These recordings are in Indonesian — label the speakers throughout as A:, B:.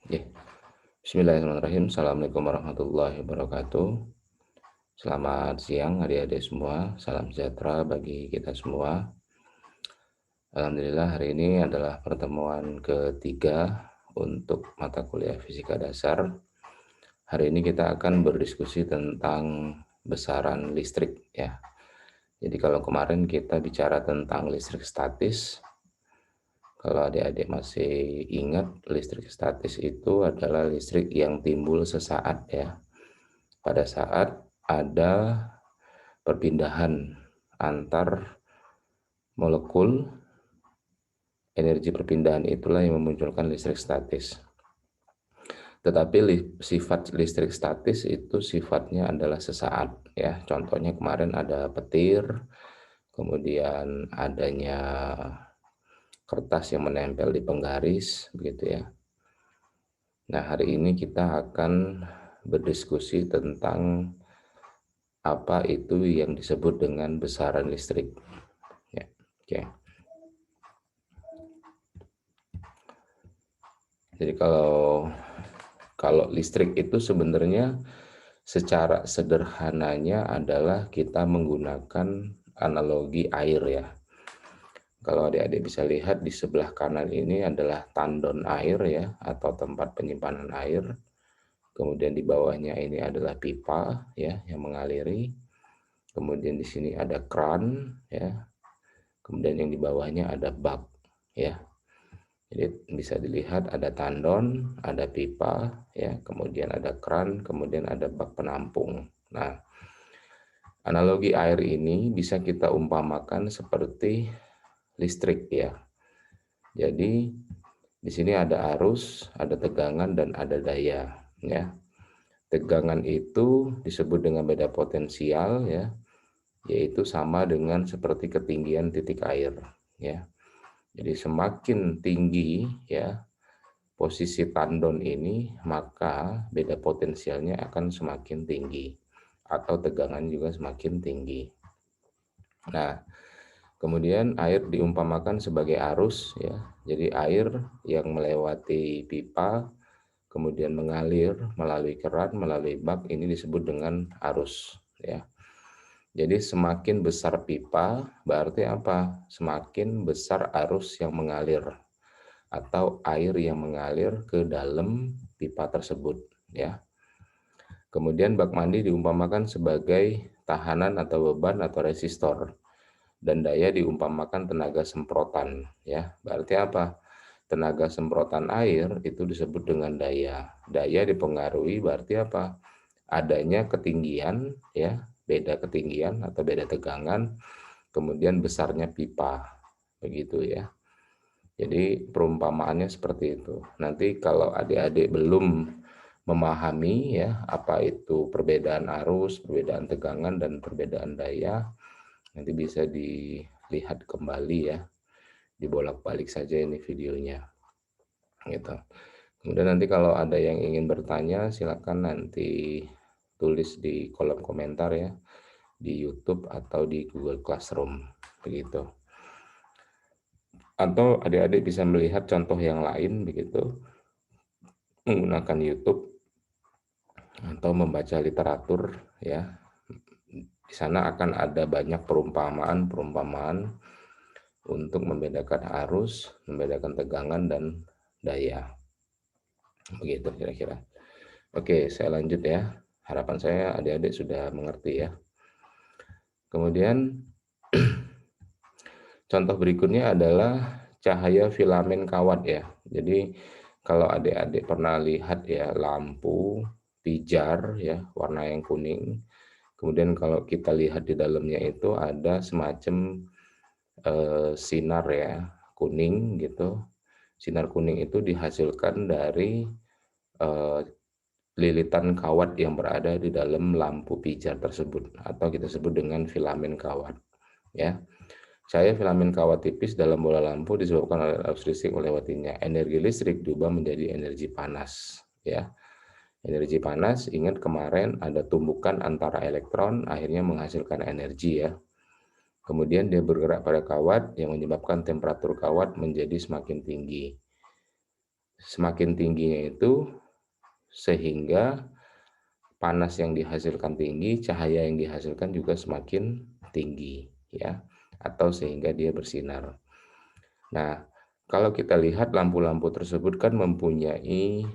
A: Oke. Bismillahirrahmanirrahim. Assalamualaikum warahmatullahi wabarakatuh. Selamat siang adik-adik semua. Salam sejahtera bagi kita semua. Alhamdulillah hari ini adalah pertemuan ketiga untuk mata kuliah fisika dasar. Hari ini kita akan berdiskusi tentang besaran listrik ya. Jadi kalau kemarin kita bicara tentang listrik statis, kalau adik-adik masih ingat, listrik statis itu adalah listrik yang timbul sesaat ya. Pada saat ada perpindahan antar molekul, energi perpindahan itulah yang memunculkan listrik statis. Tetapi sifat listrik statis itu sifatnya adalah sesaat ya. Contohnya kemarin ada petir, kemudian adanya kertas yang menempel di penggaris begitu ya. Nah, hari ini kita akan berdiskusi tentang apa itu yang disebut dengan besaran listrik. Ya, oke. Jadi kalau listrik itu sebenarnya secara sederhananya adalah kita menggunakan analogi air ya. Kalau adik-adik bisa lihat di sebelah kanan ini adalah tandon air ya, atau tempat penyimpanan air. Kemudian di bawahnya ini adalah pipa ya yang mengaliri. Kemudian di sini ada kran ya. Kemudian yang di bawahnya ada bak ya. Jadi bisa dilihat ada tandon, ada pipa ya, kemudian ada kran, kemudian ada bak penampung. Nah, analogi air ini bisa kita umpamakan seperti listrik ya. Jadi di sini ada arus, ada tegangan dan ada daya ya. Tegangan itu disebut dengan beda potensial ya, yaitu sama dengan seperti ketinggian titik air ya. Jadi semakin tinggi ya posisi tandon ini, maka beda potensialnya akan semakin tinggi atau tegangan juga semakin tinggi. Nah, kemudian air diumpamakan sebagai arus ya. Jadi air yang melewati pipa kemudian mengalir melalui keran, melalui bak, ini disebut dengan arus ya. Jadi semakin besar pipa berarti apa? Semakin besar arus yang mengalir atau air yang mengalir ke dalam pipa tersebut ya. Kemudian bak mandi diumpamakan sebagai tahanan atau beban atau resistor, dan daya diumpamakan tenaga semprotan ya. Berarti apa? Tenaga semprotan air itu disebut dengan daya. Daya dipengaruhi berarti apa? Adanya ketinggian ya, beda ketinggian atau beda tegangan, kemudian besarnya pipa begitu ya. Jadi perumpamaannya seperti itu. Nanti kalau adik-adik belum memahami ya apa itu perbedaan arus, perbedaan tegangan dan perbedaan daya, nanti bisa dilihat kembali ya, dibolak-balik saja ini videonya gitu. Kemudian nanti kalau ada yang ingin bertanya silakan nanti tulis di kolom komentar ya, di YouTube atau di Google Classroom begitu. Atau adik-adik bisa melihat contoh yang lain begitu menggunakan YouTube atau membaca literatur ya. Di sana akan ada banyak perumpamaan untuk membedakan arus, membedakan tegangan dan daya. Begitu kira-kira. Oke, saya lanjut ya. Harapan saya adik-adik sudah mengerti ya. Kemudian contoh berikutnya adalah cahaya filamen kawat ya. Jadi kalau adik-adik pernah lihat ya lampu pijar ya warna yang kuning. Kemudian kalau kita lihat di dalamnya itu ada semacam sinar ya kuning gitu. Sinar kuning itu dihasilkan dari lilitan kawat yang berada di dalam lampu pijar tersebut atau kita sebut dengan filamen kawat ya. Cahaya filamen kawat tipis dalam bola lampu disebabkan oleh arus listrik melewatinya. Energi listrik diubah menjadi energi panas ya. Energi panas, ingat kemarin ada tumbukan antara elektron akhirnya menghasilkan energi ya. Kemudian dia bergerak pada kawat yang menyebabkan temperatur kawat menjadi semakin tinggi. semakin tingginya itu sehingga panas yang dihasilkan tinggi, cahaya yang dihasilkan juga semakin tinggi, ya, atau sehingga dia bersinar. Nah, kalau kita lihat lampu-lampu tersebut kan mempunyai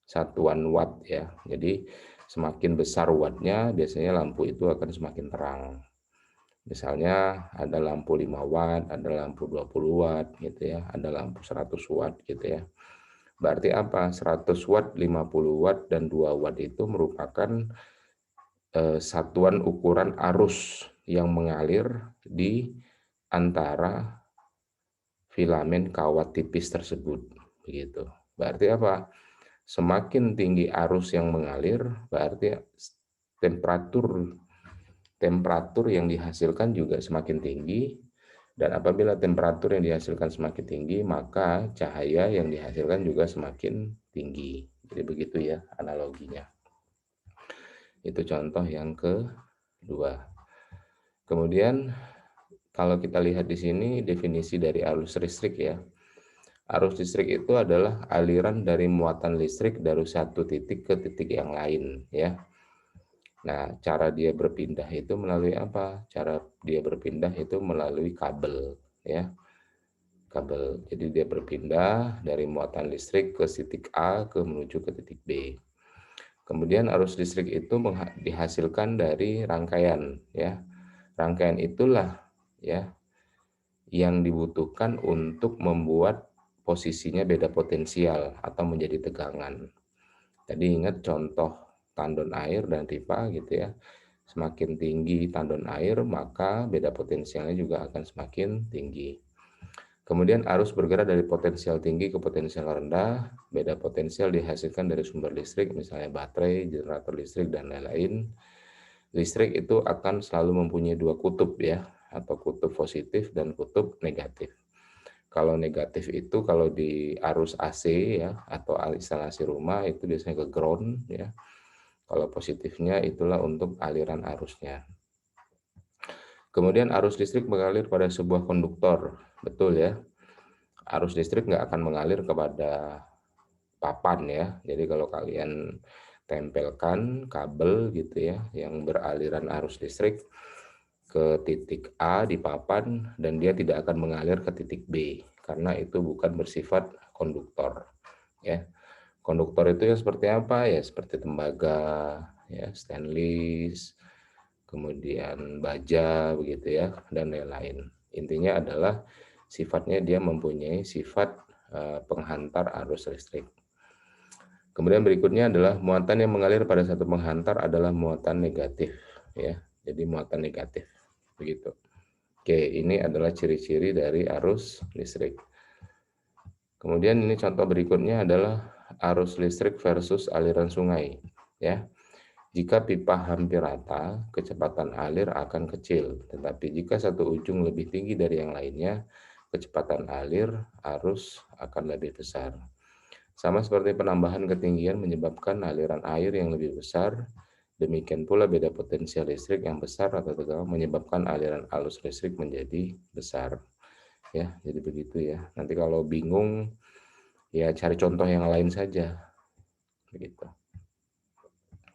A: satuan watt ya. Jadi semakin besar wattnya, biasanya lampu itu akan semakin terang. Misalnya ada lampu 5 watt, ada lampu 20 watt gitu ya, ada lampu 100 watt gitu ya. Berarti apa? 100 watt, 50 watt, dan 2 watt itu merupakan satuan ukuran arus yang mengalir di antara filamen kawat tipis tersebut. Begitu. Berarti apa? Semakin tinggi arus yang mengalir, berarti temperatur temperatur yang dihasilkan juga semakin tinggi, dan apabila temperatur yang dihasilkan semakin tinggi, maka cahaya yang dihasilkan juga semakin tinggi. Jadi begitu ya analoginya. Itu contoh yang kedua. Kemudian kalau kita lihat di sini definisi dari arus listrik ya. Arus listrik itu adalah aliran dari muatan listrik dari satu titik ke titik yang lain ya. Nah, cara dia berpindah itu melalui apa? Cara dia berpindah itu melalui kabel ya. Kabel. Jadi dia berpindah dari muatan listrik ke titik A ke menuju ke titik B. Kemudian arus listrik itu dihasilkan dari rangkaian ya. Rangkaian itulah ya yang dibutuhkan untuk membuat posisinya beda potensial atau menjadi tegangan. Tadi ingat contoh tandon air dan pipa gitu ya. Semakin tinggi tandon air, maka beda potensialnya juga akan semakin tinggi. Kemudian arus bergerak dari potensial tinggi ke potensial rendah. Beda potensial dihasilkan dari sumber listrik, misalnya baterai, generator listrik, dan lain-lain. Listrik itu akan selalu mempunyai dua kutub ya, atau kutub positif dan kutub negatif. Kalau negatif itu kalau di arus AC ya, atau instalasi rumah itu biasanya ke ground ya. Kalau positifnya itulah untuk aliran arusnya. Kemudian arus listrik mengalir pada sebuah konduktor, betul ya. Arus listrik nggak akan mengalir kepada papan ya. Jadi kalau kalian tempelkan kabel gitu ya, yang beraliran arus listrik ke titik A di papan, dan dia tidak akan mengalir ke titik B karena itu bukan bersifat konduktor ya. Konduktor itu yang seperti apa ya, seperti tembaga ya, stainless, kemudian baja begitu ya, dan lain-lain. Intinya adalah sifatnya dia mempunyai sifat penghantar arus listrik. Kemudian berikutnya adalah muatan yang mengalir pada satu penghantar adalah muatan negatif ya. Jadi muatan negatif begitu. Oke, ini adalah ciri-ciri dari arus listrik. Kemudian ini contoh berikutnya adalah arus listrik versus aliran sungai ya. Jika pipa hampir rata, kecepatan alir akan kecil, tetapi jika satu ujung lebih tinggi dari yang lainnya, kecepatan alir arus akan lebih besar. Sama seperti penambahan ketinggian menyebabkan aliran air yang lebih besar, demikian pula beda potensial listrik yang besar atau tegangan menyebabkan aliran arus listrik menjadi besar. Ya, jadi begitu ya. Nanti kalau bingung, ya cari contoh yang lain saja. Begitu.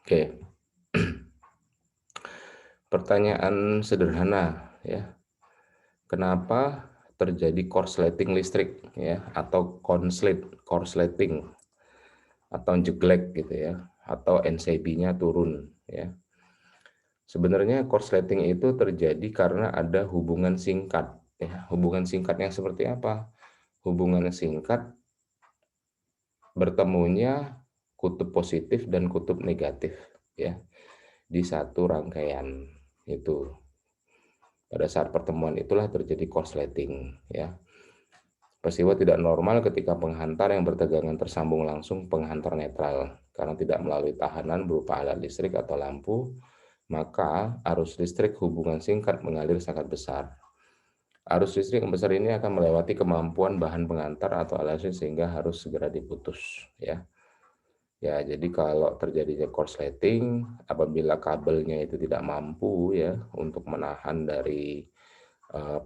A: Oke. Pertanyaan sederhana ya. Kenapa terjadi korsleting listrik ya, atau korsleting atau jeglek gitu ya, atau NCB-nya turun ya. Sebenarnya korsleting itu terjadi karena ada hubungan singkat ya. Hubungan singkat yang seperti apa? Hubungan singkat bertemunya kutub positif dan kutub negatif ya di satu rangkaian itu. Pada saat pertemuan itulah terjadi korsleting ya. Peristiwa tidak normal ketika penghantar yang bertegangan tersambung langsung penghantar netral karena tidak melalui tahanan berupa alat listrik atau lampu, maka arus listrik hubungan singkat mengalir sangat besar. Arus listrik yang besar ini akan melewati kemampuan bahan pengantar atau alat listrik sehingga harus segera diputus ya. Ya, jadi kalau terjadinya korsleting, apabila kabelnya itu tidak mampu ya untuk menahan dari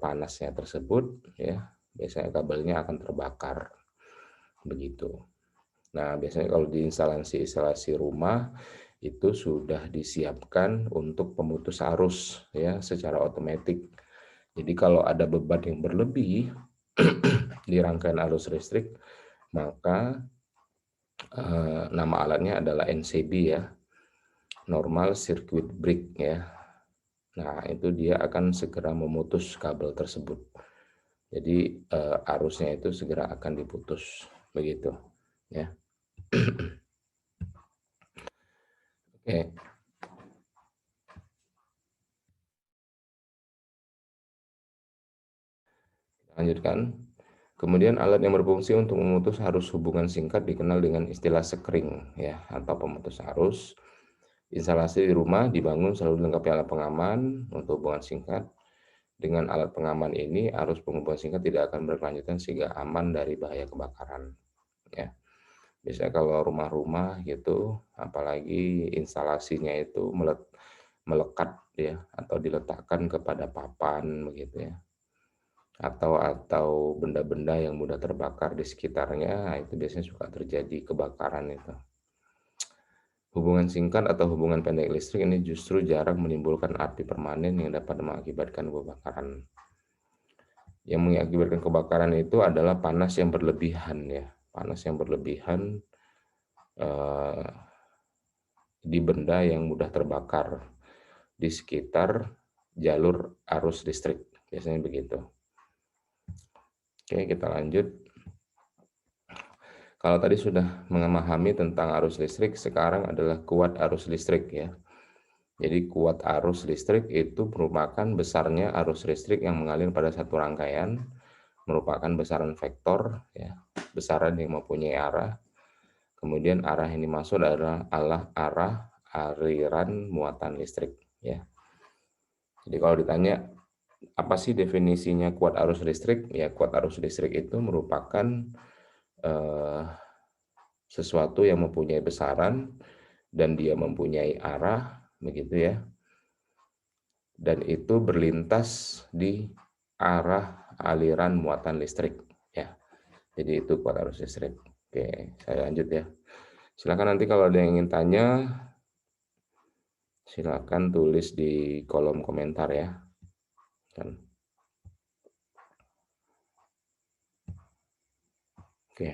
A: panasnya tersebut ya, biasanya kabelnya akan terbakar begitu. Nah, biasanya kalau di instalasi rumah itu sudah disiapkan untuk pemutus arus ya secara otomatis. Jadi kalau ada beban yang berlebih di rangkaian arus listrik, maka nama alatnya adalah NCB ya, normal circuit break ya. Nah, itu dia akan segera memutus kabel tersebut. Jadi arusnya itu segera akan diputus begitu ya. Oke, lanjutkan. Kemudian alat yang berfungsi untuk memutus arus hubungan singkat dikenal dengan istilah sekring ya atau pemutus arus. Instalasi di rumah dibangun selalu dilengkapi alat pengaman untuk hubungan singkat. Dengan alat pengaman ini, arus penghubungan singkat tidak akan berkelanjutan sehingga aman dari bahaya kebakaran. Ya, biasanya kalau rumah-rumah gitu, apalagi instalasinya itu melekat ya atau diletakkan kepada papan begitu ya, atau benda-benda yang mudah terbakar di sekitarnya, itu biasanya suka terjadi kebakaran itu. Hubungan singkat atau hubungan pendek listrik ini justru jarang menimbulkan api permanen yang dapat mengakibatkan kebakaran. Yang mengakibatkan kebakaran itu adalah panas yang berlebihan ya, panas yang berlebihan di benda yang mudah terbakar di sekitar jalur arus listrik, biasanya begitu. Oke, kita lanjut. Kalau tadi sudah memahami tentang arus listrik, sekarang adalah kuat arus listrik ya. Jadi kuat arus listrik itu merupakan besarnya arus listrik yang mengalir pada satu rangkaian, merupakan besaran vektor ya, besaran yang mempunyai arah. Kemudian arah yang dimaksud adalah arah aliran muatan listrik ya. Jadi kalau ditanya apa sih definisinya kuat arus listrik? Ya, kuat arus listrik itu merupakan eh, sesuatu yang mempunyai besaran dan dia mempunyai arah begitu ya. Dan itu berlintas di arah aliran muatan listrik ya. Jadi itu kuat arus listrik. Oke, saya lanjut ya. Silakan nanti kalau ada yang ingin tanya, silakan tulis di kolom komentar ya. Oke.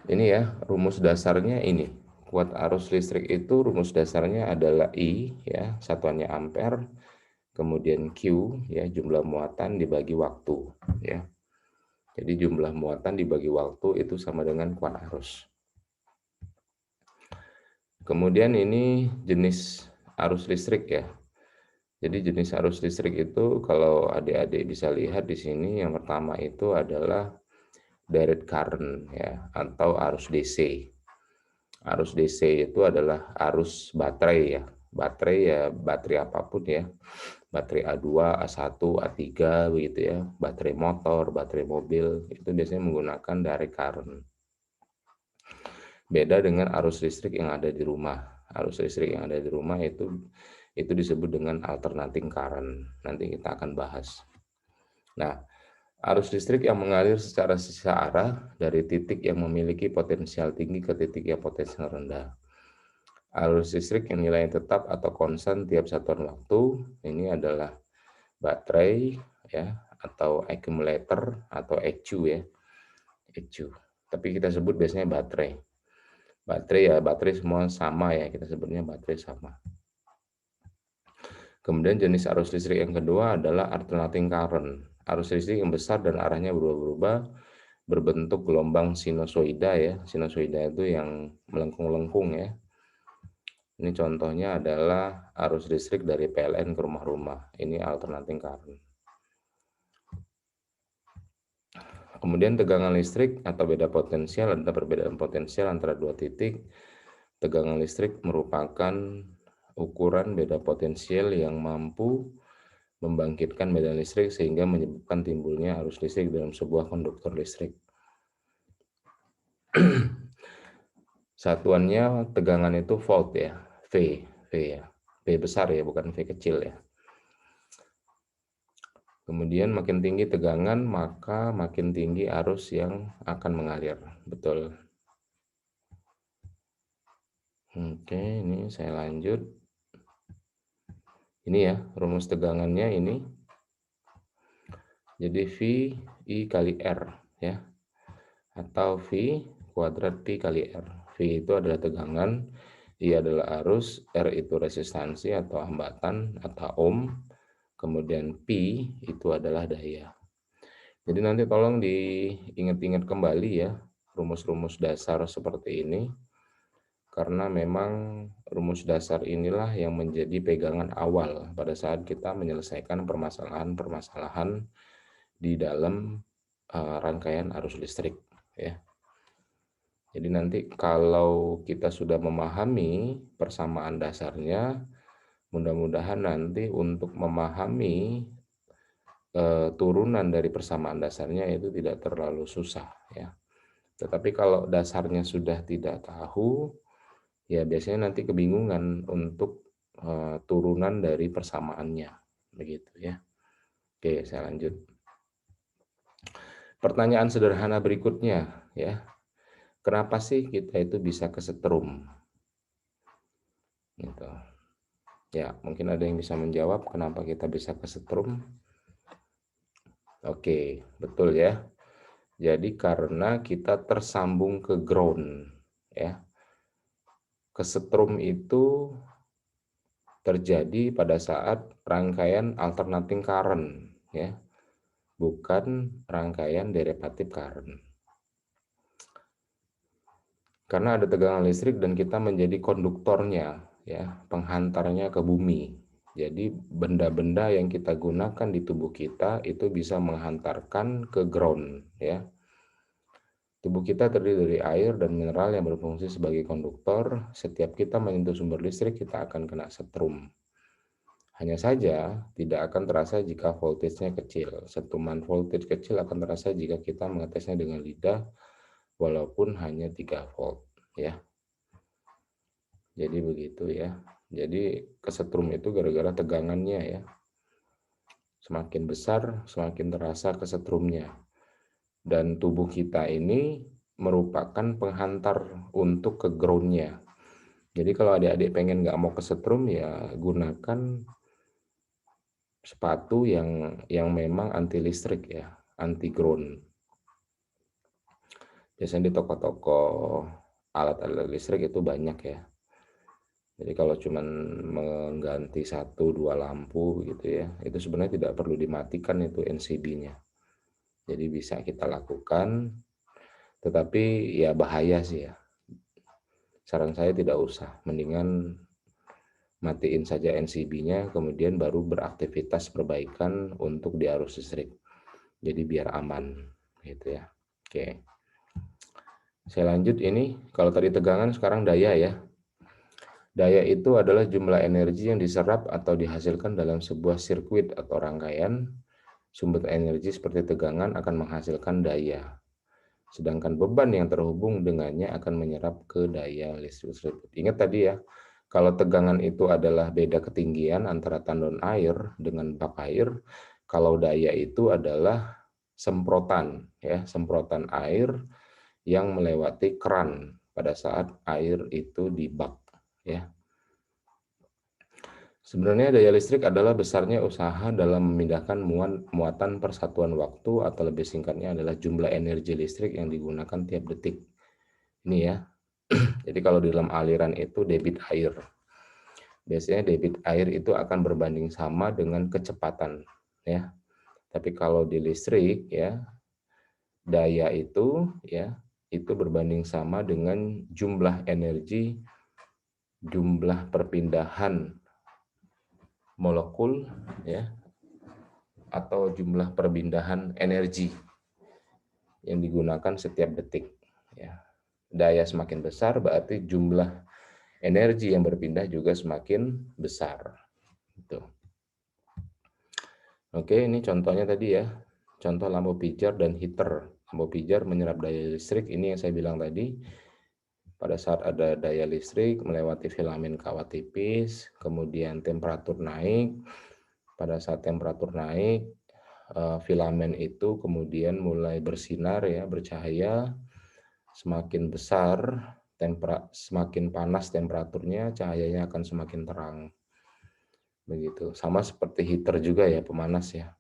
A: Ini ya, rumus dasarnya ini. Kuat arus listrik itu rumus dasarnya adalah I ya, satuannya ampere, kemudian Q ya, jumlah muatan dibagi waktu ya. Jadi jumlah muatan dibagi waktu itu sama dengan kuat arus. Kemudian ini jenis arus listrik ya. Jadi jenis arus listrik itu kalau adik-adik bisa lihat di sini, yang pertama itu adalah direct current ya atau arus DC. Arus DC itu adalah arus baterai ya. Baterai ya baterai apapun ya. Baterai A2, A1, A3 begitu ya. Baterai motor, baterai mobil itu biasanya menggunakan direct current. Beda dengan arus listrik yang ada di rumah. Arus listrik yang ada di rumah itu disebut dengan alternating current. Nanti kita akan bahas. Nah, arus listrik yang mengalir secara sisa arah dari titik yang memiliki potensial tinggi ke titik yang potensial rendah. Arus listrik yang nilainya tetap atau konstan tiap satuan waktu ini adalah baterai ya atau accumulator atau ECU ya. ECU. Tapi kita sebut biasanya baterai. Baterai ya baterai semua sama ya, kita sebutnya baterai sama. Kemudian jenis arus listrik yang kedua adalah alternating current. Arus listrik yang besar dan arahnya berubah-ubah berbentuk gelombang sinusoida ya. Sinusoida itu yang melengkung-lengkung ya. Ini contohnya adalah arus listrik dari PLN ke rumah-rumah. Ini alternating current. Kemudian tegangan listrik atau beda potensial, ada perbedaan potensial antara dua titik. Tegangan listrik merupakan ukuran beda potensial yang mampu membangkitkan medan listrik sehingga menyebabkan timbulnya arus listrik dalam sebuah konduktor listrik. Satuannya tegangan itu volt ya, V ya. V besar ya, bukan V kecil ya. Kemudian makin tinggi tegangan, maka makin tinggi arus yang akan mengalir. Betul. Oke, ini saya lanjut. Ini ya, rumus tegangannya ini. Jadi V I kali R ya, atau V kuadrat Pi kali R. V itu adalah tegangan, I adalah arus, R itu resistansi atau hambatan atau ohm, kemudian Pi itu adalah daya. Jadi nanti tolong diingat-ingat kembali ya rumus-rumus dasar seperti ini, karena memang rumus dasar inilah yang menjadi pegangan awal pada saat kita menyelesaikan permasalahan-permasalahan di dalam rangkaian arus listrik ya. Jadi nanti kalau kita sudah memahami persamaan dasarnya, mudah-mudahan nanti untuk memahami turunan dari persamaan dasarnya itu tidak terlalu susah ya. Tetapi kalau dasarnya sudah tidak tahu, ya biasanya nanti kebingungan untuk turunan dari persamaannya, begitu ya. Oke, saya lanjut. Pertanyaan sederhana berikutnya ya. Kenapa sih kita itu bisa kesetrum? Gitu. Ya, mungkin ada yang bisa menjawab kenapa kita bisa kesetrum. Oke, betul ya. Jadi karena kita tersambung ke ground ya. Kesetrum itu terjadi pada saat rangkaian alternating current ya, bukan rangkaian derivative current. Karena ada tegangan listrik dan kita menjadi konduktornya ya, penghantarnya ke bumi. Jadi benda-benda yang kita gunakan di tubuh kita itu bisa menghantarkan ke ground ya. Tubuh kita terdiri dari air dan mineral yang berfungsi sebagai konduktor. Setiap kita menyentuh sumber listrik, kita akan kena setrum. Hanya saja tidak akan terasa jika voltage-nya kecil. Setruman voltage kecil akan terasa jika kita mengetesnya dengan lidah, walaupun hanya 3 volt ya. Jadi begitu ya. Jadi kesetrum itu gara-gara tegangannya ya. Semakin besar, semakin terasa kesetrumnya. Dan tubuh kita ini merupakan penghantar untuk ke ground-nya. Jadi kalau adik-adik pengen nggak mau kesetrum ya gunakan sepatu yang memang anti listrik ya, anti ground. Biasanya di toko-toko alat-alat listrik itu banyak ya. Jadi kalau cuman mengganti 1-2 lampu gitu ya, itu sebenarnya tidak perlu dimatikan itu NCB-nya. Jadi bisa kita lakukan, tetapi ya bahaya sih ya. Saran saya tidak usah, mendingan matiin saja NCB-nya, kemudian baru beraktivitas perbaikan untuk di arus listrik. Jadi biar aman gitu ya. Oke. Saya lanjut ini, kalau tadi tegangan sekarang daya ya. Daya itu adalah jumlah energi yang diserap atau dihasilkan dalam sebuah sirkuit atau rangkaian. Sumber energi seperti tegangan akan menghasilkan daya. Sedangkan beban yang terhubung dengannya akan menyerap ke daya listrik tersebut. Ingat tadi ya, kalau tegangan itu adalah beda ketinggian antara tandon air dengan bak air, kalau daya itu adalah semprotan ya, semprotan air yang melewati keran pada saat air itu di bak ya. Sebenarnya daya listrik adalah besarnya usaha dalam memindahkan muatan persatuan waktu, atau lebih singkatnya adalah jumlah energi listrik yang digunakan tiap detik. Ini ya. Jadi kalau di dalam aliran itu debit air. Biasanya debit air itu akan berbanding sama dengan kecepatan ya. Tapi kalau di listrik ya, daya itu ya, itu berbanding sama dengan jumlah energi, jumlah perpindahan molekul ya, atau jumlah perpindahan energi yang digunakan setiap detik ya. Daya semakin besar berarti jumlah energi yang berpindah juga semakin besar gitu. Oke, ini contohnya tadi ya, contoh lampu pijar dan heater. Lampu pijar menyerap daya listrik, ini yang saya bilang tadi. Pada saat ada daya listrik melewati filamen kawat tipis, kemudian temperatur naik. Pada saat temperatur naik, filamen itu kemudian mulai bersinar ya, bercahaya, semakin besar semakin panas temperaturnya, cahayanya akan semakin terang. Begitu. Sama seperti heater juga ya, pemanas ya.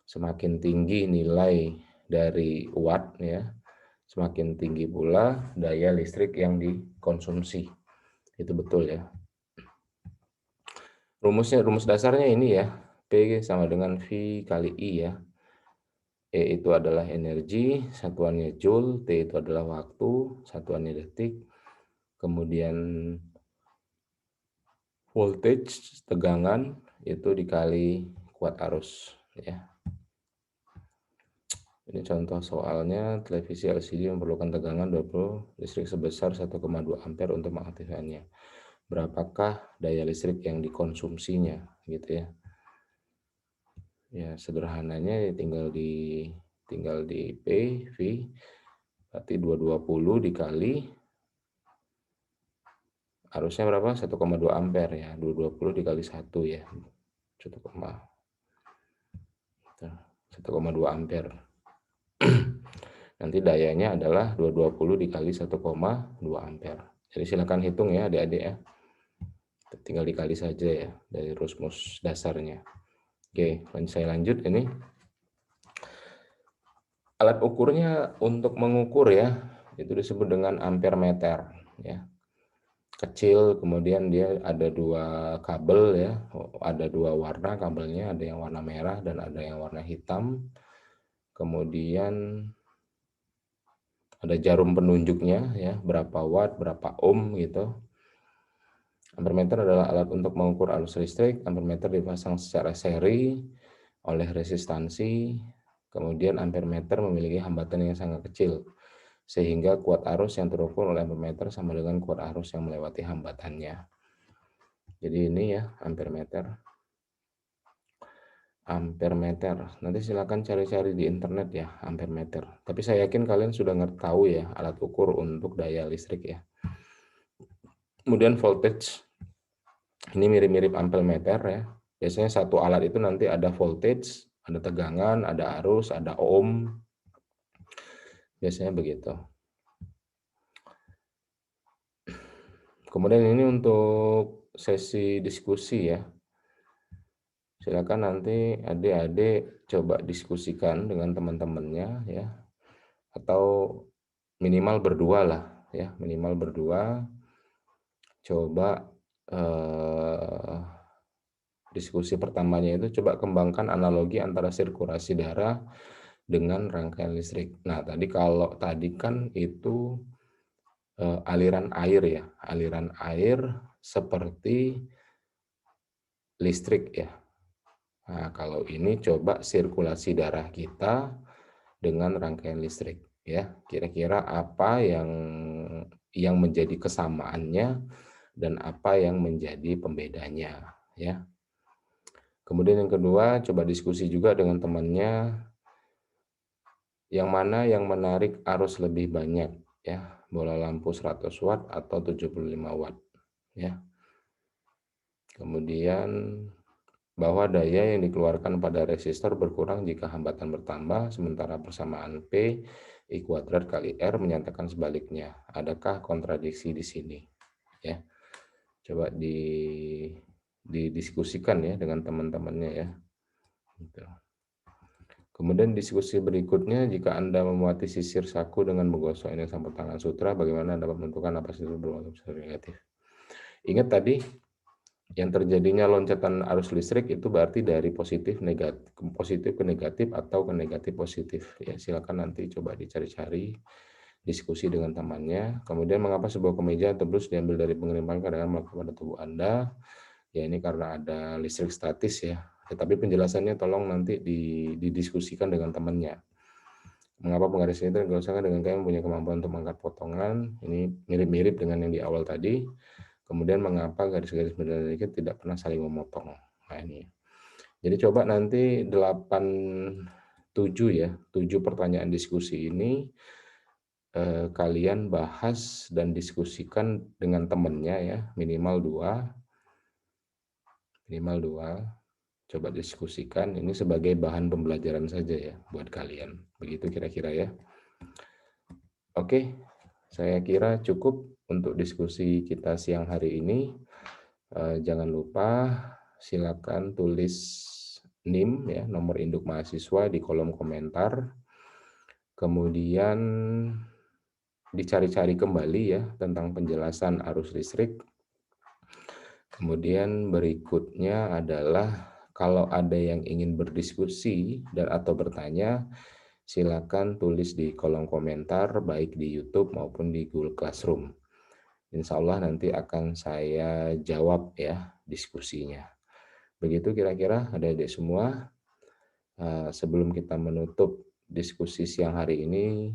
A: Semakin tinggi nilai dari watt ya, semakin tinggi pula daya listrik yang dikonsumsi. Itu betul ya. Rumus dasarnya ini ya, P sama dengan V kali I ya. E itu adalah energi, satuannya joule, T itu adalah waktu, satuannya detik, kemudian voltage, tegangan, itu dikali kuat arus ya. Ini contoh soalnya, televisi LCD memerlukan tegangan 20 listrik sebesar 1,2 ampere untuk mengaktifkannya. Berapakah daya listrik yang dikonsumsinya gitu ya. Ya sederhananya tinggal di P, V, berarti 220 dikali arusnya berapa? 1,2 ampere ya. 220 dikali 1 ya. 1,2 ampere. Nanti dayanya adalah 220 dikali 1,2 ampere. Jadi silakan hitung ya adik-adik ya. Tinggal dikali saja ya dari rumus dasarnya. Oke, saya lanjut ini. Alat ukurnya untuk mengukur ya, itu disebut dengan ampere meter ya. Kecil, kemudian dia ada 2 kabel ya, ada 2 warna kabelnya, ada yang warna merah dan ada yang warna hitam. Kemudian ada jarum penunjuknya ya, berapa watt, berapa ohm gitu. Ampermeter adalah alat untuk mengukur arus listrik. Ampermeter dipasang secara seri oleh resistansi. Kemudian ampermeter memiliki hambatan yang sangat kecil, sehingga kuat arus yang terukur oleh ampermeter sama dengan kuat arus yang melewati hambatannya. Jadi ini ya ampermeter. Ampermeter. Nanti silakan cari-cari di internet ya ampermeter. Tapi saya yakin kalian sudah tahu ya alat ukur untuk daya listrik ya. Kemudian voltage. Ini mirip-mirip ampermeter ya. Biasanya satu alat itu nanti ada voltage, ada tegangan, ada arus, ada ohm. Biasanya begitu. Kemudian ini untuk sesi diskusi ya. Silakan nanti adik-adik coba diskusikan dengan teman-temannya ya, atau minimal berdua lah ya, minimal berdua. Coba diskusi pertamanya itu coba kembangkan analogi antara sirkulasi darah dengan rangkaian listrik. Nah tadi kalau tadi kan itu aliran air ya, aliran air seperti listrik ya. Nah, kalau ini coba sirkulasi darah kita dengan rangkaian listrik ya. Kira-kira apa yang menjadi kesamaannya dan apa yang menjadi pembedanya ya. Kemudian yang kedua, coba diskusi juga dengan temannya yang mana yang menarik arus lebih banyak ya. Bola lampu 100 watt atau 75 watt ya. Kemudian bahwa daya yang dikeluarkan pada resistor berkurang jika hambatan bertambah, sementara persamaan P I kuadrat kali R menyatakan sebaliknya. Adakah kontradiksi di sini? Ya, coba didiskusikan ya dengan teman-temannya ya. Gitu. Kemudian diskusi berikutnya, jika Anda memuati sisir saku dengan menggosok ini sampai tangan sutra, bagaimana Anda menentukan apa itu berwarna negatif? Ingat tadi, yang terjadinya loncatan arus listrik itu berarti dari positif ke negatif atau ke negatif positif ya. Silakan nanti coba dicari-cari, diskusi dengan temannya. Kemudian mengapa sebuah kemeja tebus diambil dari pengiriman kadang melekat pada tubuh Anda? Ya ini karena ada listrik statis ya. Tetapi penjelasannya tolong nanti didiskusikan dengan temannya. Mengapa penggaris ini tergolongkan dengan kain punya kemampuan untuk mengangkat potongan? Ini mirip-mirip dengan yang di awal tadi. Kemudian mengapa garis-garis sedikit tidak pernah saling memotong. Nah ini. Jadi coba nanti 7 ya, 7 pertanyaan diskusi ini kalian bahas dan diskusikan dengan temannya ya, minimal 2. Coba diskusikan ini sebagai bahan pembelajaran saja ya buat kalian. Begitu kira-kira ya. Oke. Saya kira cukup untuk diskusi kita siang hari ini. Jangan lupa silakan tulis NIM ya, nomor induk mahasiswa di kolom komentar. Kemudian dicari-cari kembali ya tentang penjelasan arus listrik. Kemudian berikutnya adalah kalau ada yang ingin berdiskusi dan atau bertanya, silakan tulis di kolom komentar baik di YouTube maupun di Google Classroom. Insya Allah nanti akan saya jawab ya diskusinya. Begitu kira-kira adik-adik semua. Sebelum kita menutup diskusi siang hari ini,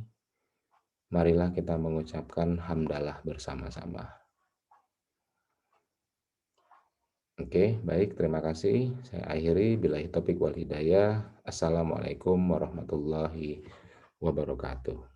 A: marilah kita mengucapkan hamdalah bersama-sama. Oke, baik, terima kasih. Saya akhiri, billahi taufiq wal hidayah. Assalamualaikum warahmatullahi wabarakatuh.